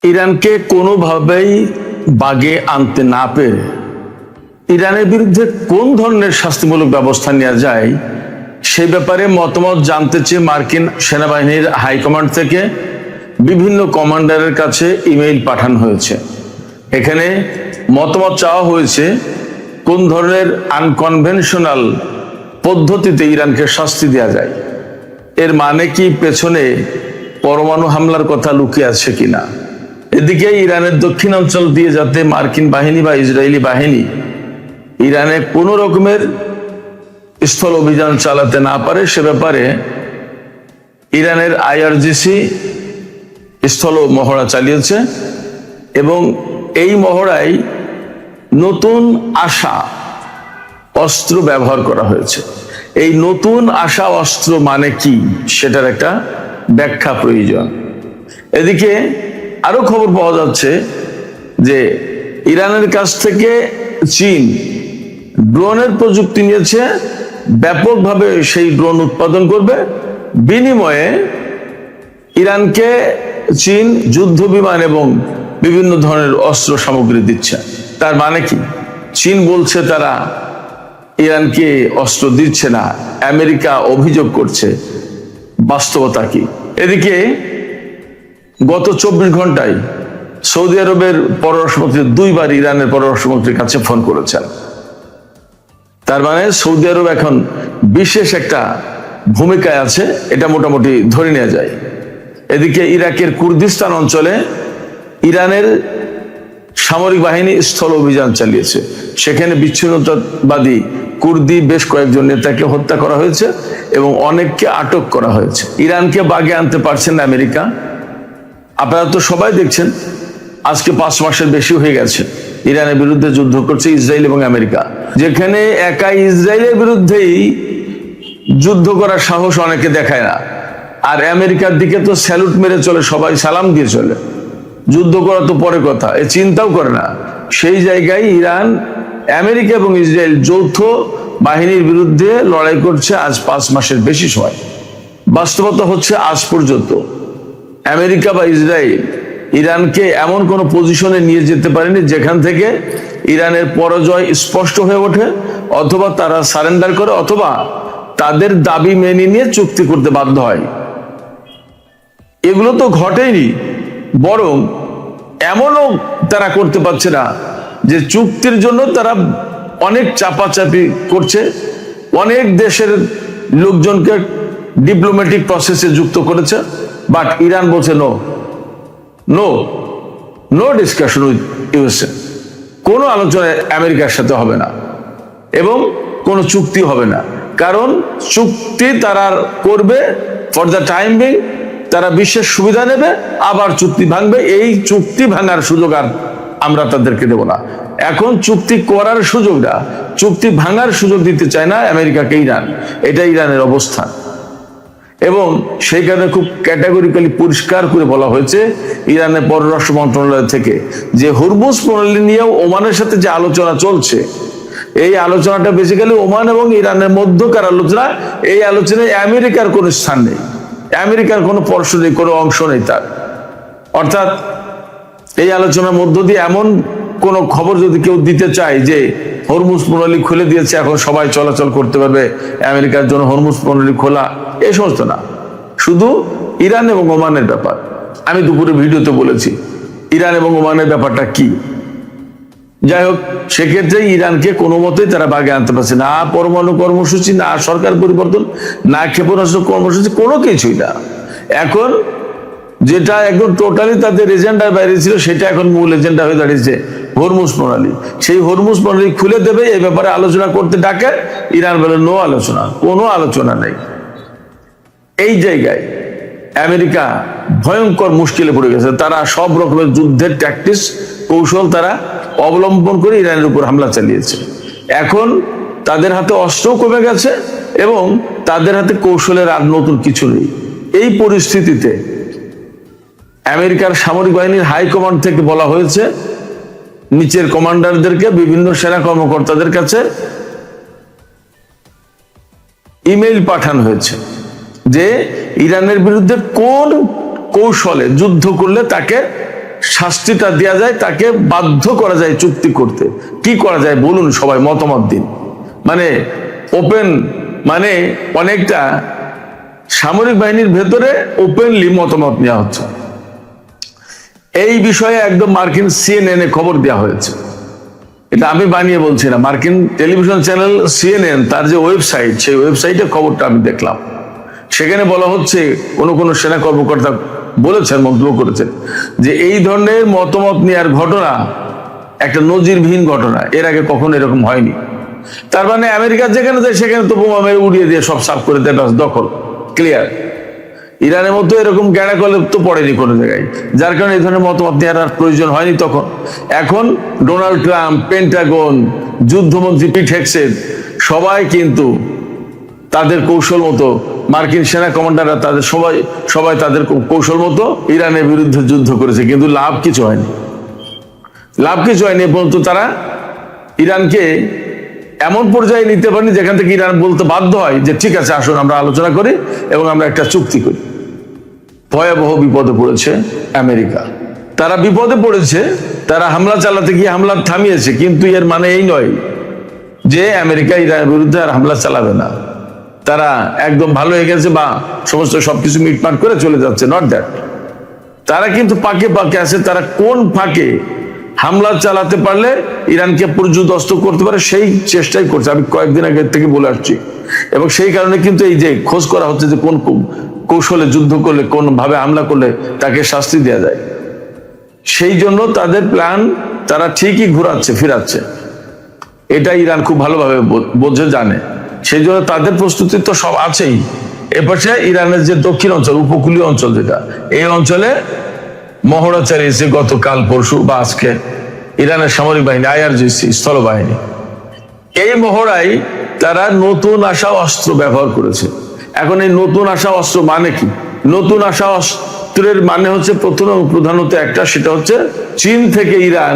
ইরানকে কোনোভাবেই বাগে আনতে না পেরে ইরানের বিরুদ্ধে কোন ধরনের শাস্তিমূলক ব্যবস্থা নেওয়া যায় সেই ব্যাপারে মতামত জানতে চেয়ে মার্কিন সেনাবাহিনীর হাইকমান্ড থেকে বিভিন্ন কমান্ডারের কাছে ইমেইল পাঠানো হয়েছে। এখানে মতামত চাওয়া হয়েছে কোন ধরনের আনকনভেনশনাল পদ্ধতিতে ইরানকে শাস্তি দেওয়া যায়। এর মানে কি পেছনে পরমাণু হামলার কথা লুকিয়ে আছে কিনা। এদিকে ইরানের দক্ষিণাঞ্চল দিয়ে যাতে মার্কিন বাহিনী বা ইসরায়েলি বাহিনী ইরানে কোনো রকমের স্থল অভিযান চালাতে না পারে সে ব্যাপারে ইরানের আইআরজিসি স্থল মহড়া চালিয়েছে এবং এই মহড়ায় নতুন আশা অস্ত্র ব্যবহার করা হয়েছে। এই নতুন আশা অস্ত্র মানে কি সেটার একটা ব্যাখ্যা প্রয়োজন। এদিকে আরো খবর পাওয়া যাচ্ছে যে ইরানের কাছ থেকে চীন ড্রোনের প্রযুক্তি নিয়েছে, ব্যাপকভাবে সেই ড্রোন উৎপাদন করবে। বিনিময়ে ইরানকে চীন যুদ্ধ বিমান এবং বিভিন্ন ধরনের অস্ত্র সামগ্রী দিচ্ছে। তার মানে কি চীন বলছে তারা ইরানকে অস্ত্র দিচ্ছে না, আমেরিকা অভিযোগ করছে, বাস্তবতা কি? এদিকে গত 24 ঘন্টায় সৌদি আরবের পররাষ্ট্রমন্ত্রী দুইবার ইরানের পররাষ্ট্রমন্ত্রীর কাছে ফোন করেছেন। তার মানে সৌদি আরব এখন বিশেষ একটা ভূমিকায় আছে, এটা মোটামুটি ধরে নেওয়া যায়। এদিকে ইরাকের কুর্দিস্তান অঞ্চলে ইরানের সামরিক বাহিনী স্থল অভিযান চালিয়েছে। সেখানে বিচ্ছিন্নতাবাদী কুর্দি বেশ কয়েকজন নেতাকে হত্যা করা হয়েছে এবং অনেককে আটক করা হয়েছে। ইরানকে বাগে আনতে পারছেন না আমেরিকা। আপনারা তো সবাই দেখছেন আজকে 5 মাসের বেশি হয়ে গেছে ইরানের বিরুদ্ধে যুদ্ধ করছে ইসরায়েল এবং আমেরিকা, যেখানে একা ইসরায়েলের বিরুদ্ধেই যুদ্ধ করার সাহস অনেকে দেখায় না, আর আমেরিকার দিকে তো স্যালুট মেরে চলে, সবাই সালাম দিয়ে চলে। যুদ্ধ করা তো পরে কথা, এ চিন্তাও করে না। সেই জায়গায় ইরান, আমেরিকা এবং ইসরায়েল যৌথ বাহিনীর বিরুদ্ধে লড়াই করছে আজ 5 মাসের বেশি সময়। বাস্তবতা হচ্ছে আজ পর্যন্ত আমেরিকা বা ইসরায়েল ইরানকে এমন কোনো পজিশনে নিয়ে যেতে পারেনি যেখান থেকে ইরানের পরাজয় স্পষ্ট হয়ে ওঠে, অথবা তারা সারেন্ডার করে, অথবা তাদের দাবি মেনে নিয়ে চুক্তি করতে বাধ্য হয়। এগুলো তো ঘটেনি, বরং এমনও তারা করতে পারছে না যে চুক্তির জন্য তারা অনেক চাপাচাপি করছে, অনেক দেশের লোকজনকে ডিপ্লোম্যাটিক প্রসেসে যুক্ত করেছে। বাট ইরান বলছে no no no discussion with USA, কোনো আলোচনা আমেরিকার সাথে হবে না এবং কোনো চুক্তি হবে না। কারণ চুক্তি তারা করবে ফর দ্য টাইম বিং, তারা বিশেষ সুবিধা নেবে, আবার চুক্তি ভাঙবে। এই চুক্তি ভাঙার সুযোগ আর আমরা তাদেরকে দেব না। এখন চুক্তি করার সুযোগ না, চুক্তি ভাঙার সুযোগ দিতে চায় না আমেরিকাকে ইরান। এটা ইরানের অবস্থান এবং সেই কারণে খুব ক্যাটাগরিক্যালি পরিষ্কার করে বলা হয়েছে ইরানের পররাষ্ট্র মন্ত্রণালয় থেকে যে হরমুজ প্রণালী নিয়েও ওমানের সাথে যে আলোচনা চলছে, এই আলোচনাটা বেসিক্যালি ওমান এবং ইরানের মধ্যকার আলোচনা। এই আলোচনায় আমেরিকার কোনো স্থান নেই, আমেরিকার কোনো পরশ নেই, কোনো অংশ নেই তার। অর্থাৎ এই আলোচনার মধ্য দিয়ে এমন কোন খবর যদি কেউ দিতে চায় যে হরমুজ প্রণালী খুলে দিয়েছে, এখন সবাই চলাচল করতে পারবে, আমেরিকার জন্য হরমুজ প্রণালী খোলা, এই সমস্ত না, শুধু ইরান এবং ওমানের ব্যাপার। আমি দুপুরে ভিডিওতে বলেছি ইরান এবং ওমানের ব্যাপারটা কি। যাই হোক, সেক্ষেত্রে ইরানকে কোনো মতেই তারা বাগে আনতে পারছে না, পরমাণু কর্মসূচি, না সরকার পরিবর্তন, না ক্ষেপণাস্ত্র কর্মসূচি, কোনো কিছুই না। এখন যেটা একদম টোটালি তাদের এজেন্ডার বাইরে ছিল সেটা এখন মূল এজেন্ডা হয়ে দাঁড়িয়েছে হরমুজ প্রণালী। সেই হরমুজ প্রণালী খুলে দেবে, এই ব্যাপারে আলোচনা করতে ডাকে, ইরান বলে নো আলোচনা, কোনো আলোচনা নেই। এই জায়গায় আমেরিকা ভয়ঙ্কর মুশকিলে পড়ে গেছে। তারা সব রকমের যুদ্ধের ট্যাকটিস কৌশল তারা অবলম্বন করে ইরানের উপর হামলা চালিয়েছে। এখন তাদের হাতে অস্ত্র কমে গেছে এবং তাদের হাতে কৌশলের আর নতুন কিছু নেই। এই পরিস্থিতিতে আমেরিকার সামরিক বাহিনীর হাইকমান্ড থেকে বলা হয়েছে নিচের কমান্ডারদেরকে, বিভিন্ন সেনা কর্মকর্তাদের কাছে ইমেইল পাঠানো হয়েছে যে ইরানের বিরুদ্ধে কোন কৌশলে যুদ্ধ করলে তাকে শাস্তিটা দেওয়া যায়, তাকে বাধ্য করা যায় চুক্তি করতে। কি করা যায় বলুন, সবাই মতামত দিন। মানে ওপেন, মানে অনেকটা সামরিক বাহিনীর ভেতরে ওপেনলি মতামত নেওয়া হচ্ছে। এই বিষয়ে একদম মার্কিন CNN খবর দেওয়া হয়েছে। এটা আমি বানিয়ে বলছি না, মার্কিন টেলিভিশন চ্যানেল CNN তার যে ওয়েবসাইট, সেই ওয়েবসাইটে খবরটা আমি দেখলাম। সেখানে বলা হচ্ছে, কোন সেনা কর্মকর্তা বলেছেন, মন্তব্য করেছেন যে এই ধরনের মতামত নেওয়ার ঘটনা একটা নজিরবিহীন ঘটনা, এর আগে কখনো এরকম হয়নি। তার মানে আমেরিকা যেখানে যায় সেখানে তো বোমা মেরে উড়িয়ে দিয়ে সব সাফ করে দেয়, দখল ক্লিয়ার। ইরানের মধ্যে এরকম গ্যাড়া কলে তো পড়েনি কোনো জায়গায়, যার কারণে এই ধরনের মতামত নেওয়ার আর প্রয়োজন হয়নি তখন। এখন ডোনাল্ড ট্রাম্প, পেন্টাগন, যুদ্ধমন্ত্রী পিট হেগসেট সবাই কিন্তু তাদের কৌশল মতো, মার্কিন সেনা কমান্ডাররা তাদের সবাই তাদের কৌশল মতো ইরানের বিরুদ্ধে যুদ্ধ করেছে, কিন্তু লাভ কিছু হয়নি। পর্যন্ত তারা ইরানকে এমন পর্যায়ে নিতে পারেনি যেখান থেকে ইরান বলতে বাধ্য হয় যে ঠিক আছে, আসুন আমরা আলোচনা করি এবং আমরা একটা চুক্তি করি। ভয়াবহ বিপদে পড়েছে আমেরিকা। তারা বিপদে পড়েছে, তারা হামলা চালাতে গিয়ে হামলা থামিয়েছে, কিন্তু এর মানে এই নয় যে আমেরিকা ইরানের বিরুদ্ধে আর হামলা চালাবে না। তারা একদম ভালো হয়ে গেছে বা সমস্ত সবকিছু মিটমাট করে চলে যাচ্ছে, নট দ্যাট। তারা কিন্তু পাকে পাকে আছে। তারা কোন ফাঁকে হামলা চালাতে পারলে ইরানকে পর্যুদস্ত করতে পারে সেই চেষ্টাই করছে। আমি কয়েকদিন আগে থেকে বলে আসছি, এবং সেই কারণে কিন্তু এই যে খোঁজ করা হচ্ছে যে কোন কৌশলে যুদ্ধ করলে, কোন ভাবে হামলা করলে তাকে শাস্তি দেওয়া যায়। সেই জন্য তাদের প্ল্যান তারা ঠিকই ঘোরাচ্ছে ফিরাচ্ছে, এটা ইরান খুব ভালোভাবে বোঝে, জানে। সেই জন্য তাদের প্রস্তুতি তো সব আছেই। এপাশে ইরানের যে দক্ষিণ অঞ্চল, উপকূলীয় অঞ্চল যেটা, এই অঞ্চলে মহড়া চালিয়েছে গতকাল পরশু বা আজকে ইরানের সামরিক বাহিনী, IRGC স্থলবাহিনী। এই মহড়ায় তারা নতুন আসা অস্ত্র ব্যবহার করেছে। এখন এই নতুন আসা অস্ত্র মানে কি? নতুন আসা অস্ত্রের মানে হচ্ছে প্রধানত একটা, সেটা হচ্ছে চীন থেকে ইরান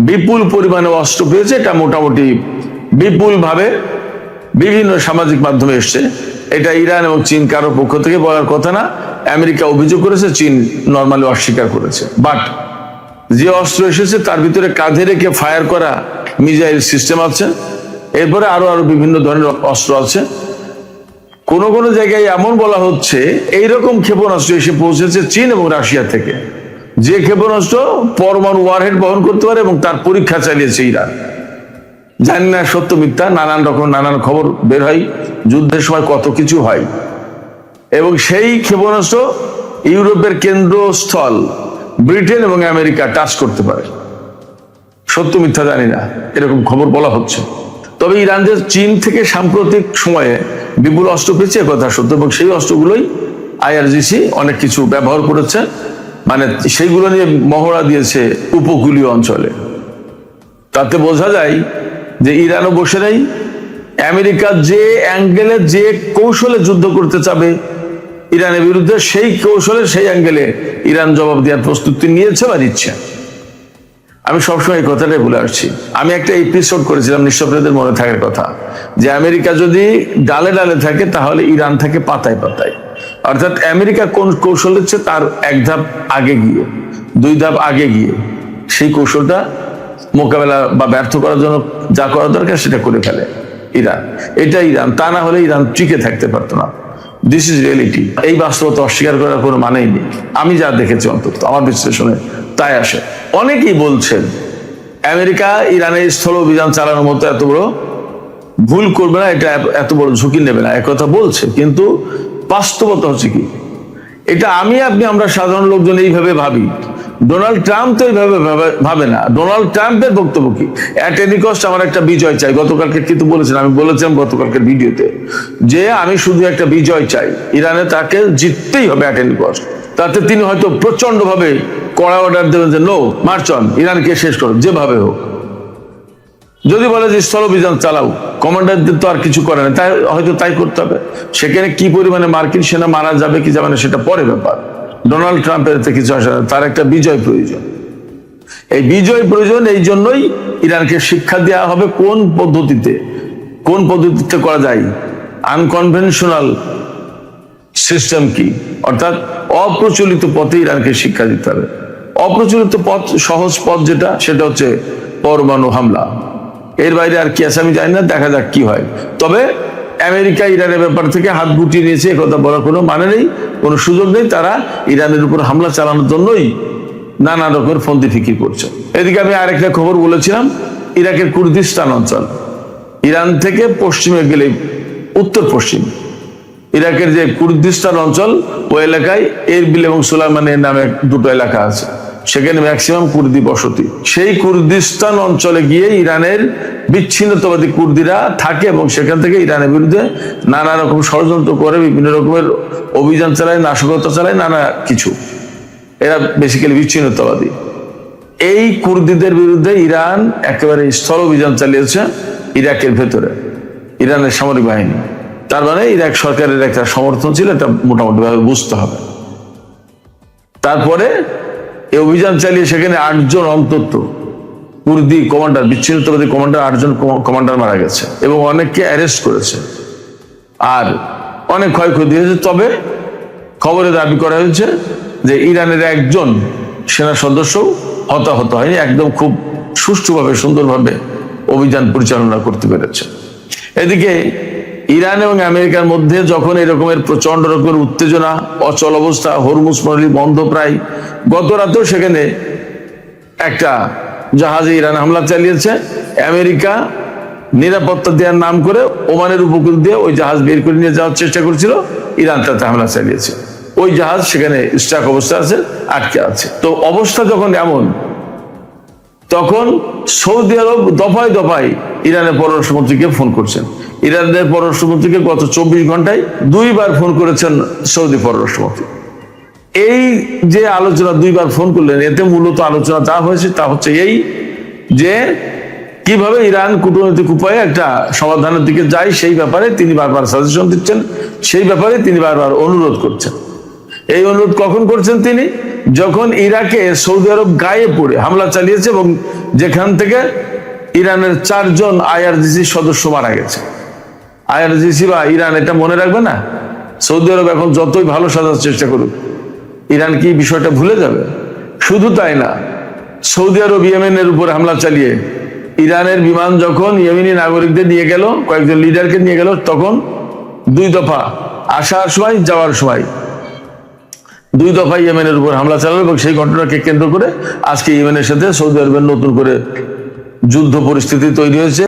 বিপুল পরিমাণে অস্ত্র পেয়েছে। এটা মোটামুটি বিপুল ভাবে বিভিন্ন সামাজিক মাধ্যমে এসছে। এটা ইরান এবং চীন কারো পক্ষ থেকে বলার কথা না। আমেরিকা অভিযোগ করেছে, চীন নর্মালি অস্বীকার করেছে। বাট যে অস্ত্র এসেছে তার ভিতরে কাঁধে রেখে ফায়ার করা মিসাইল সিস্টেম আছে, এরপরে আরো বিভিন্ন ধরনের অস্ত্র আছে। কোন জায়গায় এমন বলা হচ্ছে এইরকম ক্ষেপণাস্ত্র এসে পৌঁছেছে চীন এবং রাশিয়া থেকে, যে ক্ষেপণাস্ত্র পরমাণু ওয়ারহেড বহন করতে পারে, এবং তার পরীক্ষা চালিয়েছে ইরান। জানি না সত্য মিথ্যা, নানান খবর বের হয়, যুদ্ধের সময় কত কিছু হয়। এবং সেই ক্ষেপণাস্ত্র ইউরোপের কেন্দ্রস্থল ব্রিটেন এবং আমেরিকা টাচ করতে পারে। সত্য মিথ্যা জানি না, এরকম খবর বলা হচ্ছে। তবে ইরান যে চীন থেকে সাম্প্রতিক সময়ে বিপুল অস্ত্র পেয়েছে কথা সত্য, এবং সেই অস্ত্রগুলোই IRGC অনেক কিছু ব্যবহার করেছে, মানে সেইগুলো নিয়ে মহড়া দিয়েছে উপকূলীয় অঞ্চলে। তাতে বোঝা যায় যে ইরানও বসে নেই। আমেরিকা যে অ্যাঙ্গেলে, যে কৌশলে যুদ্ধ করতে চাবে ইরানের বিরুদ্ধে, সেই কৌশলে, সেই অ্যাঙ্গেলে ইরান জবাব দেওয়ার প্রস্তুতি নিয়েছে বা নিচ্ছে। আমি সবসময় এই কথাটাই বলে আসছি। আমি একটা এপিসোড করেছিলাম, নিঃশব্দদের মনে থাকার কথা, যে আমেরিকা যদি ডালে ডালে থাকে তাহলে ইরান থাকে পাতায় পাতায়। অর্থাৎ আমেরিকা কোন কৌশল হচ্ছে তার এক ধাপ আগে গিয়ে, দুই ধাপ আগে গিয়ে সেই কৌশলটা মোকাবেলা বা ব্যর্থ করার জন্য যা করা দরকার সেটা করে ফেলে ইরান। এটা ইরান, তা না হলে ইরান টিকে থাকতে পারতো না। This is reality. এই বাস্তবতা অস্বীকার করার কোনো মানেই নেই। আমি যা দেখেছি, অন্তত আমার বিশ্লেষণে তাই আসে। অনেকেই বলছেন আমেরিকা ইরানের স্থল অভিযান চালানোর মতো এত বড় ভুল করবে না, এটা এত বড় ঝুঁকি নেবে না, একথা বলছে। কিন্তু বাস্তবতা হচ্ছে কি, এটা আমরা সাধারণ লোকজন এইভাবে ভাবি। ডোনাল্ড ট্রাম্প তো এইভাবে ভাবে না। ডোনাল্ড ট্রাম্পের বক্তব্য কি, অ্যাট এনি কস্ট আমার একটা বিজয় চাই। গতকালকে কিন্তু বলেছেন, আমি বলেছিলাম গতকালকের ভিডিওতে, যে আমি শুধু একটা বিজয় চাই, ইরানে তাকে জিততেই হবে অ্যাট এনি কস্ট। তাতে তিনি হয়তো প্রচন্ড ভাবে কড়া অর্ডার দেবেন যে নো, মার্চ অন, ইরানকে শেষ করো যেভাবে হোক। যদি বলে যে স্থল অভিযান চালাও, কমান্ডারদের তো আর কিছু করে না, তাই হয়তো তাই করতে হবে। সেখানে কি পরিমাণে মার্কিন সেনা মারা যাবে কি যাবে না সেটা পরে ব্যাপার। ডোনাল্ড ট্রাম্পের এতে কিছু আসে না, তার একটা বিজয় প্রয়োজন। এই বিজয় প্রয়োজন, এই জন্যই ইরানকে শিক্ষা দেওয়া হবে কোন পদ্ধতিতে করা যায়, আনকনভেনশনাল সিস্টেম কি, অর্থাৎ অপ্রচলিত পথে ইরানকে শিক্ষা দিতে হবে। অপ্রচলিত পথ, সহজ পথ যেটা, সেটা হচ্ছে পরমাণু হামলা। এর বাইরে আর কি আছে আমি জানি না, দেখা যাক কি হয়। তবে আমেরিকা ইরানের ব্যাপার থেকে হাত গুটিয়ে নিয়েছে, একথা বলার কোনো মানে নেই, কোনো সুযোগ নেই। তারা ইরানের উপর হামলা চালানোর জন্যই নানা রকমের ফন্দি ফিকির করছে। এদিকে আমি আরেকটা খবর বলেছিলাম, ইরাকের কুর্দিস্তান অঞ্চল, ইরান থেকে পশ্চিমে গেলে উত্তর পশ্চিম ইরাকের যে কুর্দিস্তান অঞ্চল, ওই এলাকায় এরবিল এবং সুলাইমানের নামে দুটো এলাকা আছে, সেখানে ম্যাক্সিমাম কুর্দি বসতি। সেই কুর্দিস্তান অঞ্চলে গিয়ে ইরানের বিচ্ছিন্নতাবাদী কুর্দিরা থাকে এবং সেখান থেকে ইরানের বিরুদ্ধে নানা রকম ষড়যন্ত্র করে, বিভিন্ন রকমের অভিযান চালায়, নাশকতা চালায়, নানা কিছু। এরা বেসিক্যালি বিচ্ছিন্নতাবাদী। এই কুর্দিদের বিরুদ্ধে ইরান একেবারে স্থল অভিযান চালিয়েছে ইরাকের ভেতরে, ইরানের সামরিক বাহিনী। তার মানে ইরাক সরকারের একটা সমর্থন ছিল, এটা মোটামুটি ভাবে বুঝতে হবে। তারপরে এই অভিযান চালিয়ে সেখানে 8 জন অন্তত কুর্দি কমান্ডার, বিচ্ছিন্নতাবাদী কমান্ডার, 8 জন কমান্ডার মারা গেছে এবং অনেককে অ্যারেস্ট করেছে, আর অনেক ক্ষয়ক্ষতি হয়েছে। তবে খবরে দাবি করা হয়েছে যে ইরানের একজন সেনা সদস্য হতাহত হয়নি, একদম খুব সুষ্ঠুভাবে, সুন্দরভাবে অভিযান পরিচালনা করতে পেরেছে। এদিকে ইরান এবং আমেরিকার মধ্যে যখন এরকমের প্রচন্ড রকমের উত্তেজনা, অচল অবস্থা, হরমুজ প্রণালী বন্ধ প্রায়, গত রাতেও সেখানে একটা জাহাজে ইরান হামলা চালিয়েছে। আমেরিকা নিরাপত্তা দেওয়ার নাম করে ওমানের উপকূল দিয়ে ওই জাহাজ বের করে নিয়ে যাওয়ার চেষ্টা করেছিল, ইরান তাতে হামলা চালিয়েছে। ওই জাহাজ সেখানে স্টাক অবস্থা আছে, আটকে আছে। তো অবস্থা যখন এমন, তখন সৌদি আরব দফায় দফায় ইরানের পররাষ্ট্রমন্ত্রীকে ফোন করছেন। ইরানের পররাষ্ট্রমন্ত্রীকে গত 24 ঘন্টায় 2 বার ফোন করেছেন সৌদি পররাষ্ট্রমন্ত্রী। এই যে আলোচনা 2 বার ফোন করলেন, এতে মূলত আলোচনা যা হয়েছে তা হচ্ছে এই যে কিভাবে ইরান কূটনৈতিক উপায়ে একটা সমাধানের দিকে যায়, সেই ব্যাপারে তিনি বারবার সাজেশন দিচ্ছেন, সেই ব্যাপারে তিনি বারবার অনুরোধ করছেন। এই অনুরোধ কখন করছেন তিনি? যখন ইরাকে সৌদি আরব গায়ে পড়ে হামলা চালিয়েছে এবং যেখান থেকে ইরানের 4 জন IRGC সদস্য মারা গেছে। IRGC বা ইরান, এটা মনে রাখবে না, সৌদি আরব এখন যতই ভালো সাজার চেষ্টা করুক, ইরান কি বিষয়টা ভুলে যাবে? শুধু তাই না, সৌদি আরব ইয়েমেনের উপর হামলা চালিয়ে ইরানের বিমান যখন ইয়েমেনি নাগরিকদের নিয়ে গেল, কয়েকজন লিডারকে নিয়ে গেল, তখন 2 দফা আসার সময়, যাওয়ার সময় 2 দফা ইয়েমেনের উপর হামলা চালালো এবং সেই ঘটনাকে কেন্দ্র করে আজকে ইয়েমেনের সাথে সৌদি আরবের নতুন করে যুদ্ধ পরিস্থিতি তৈরি হয়েছে।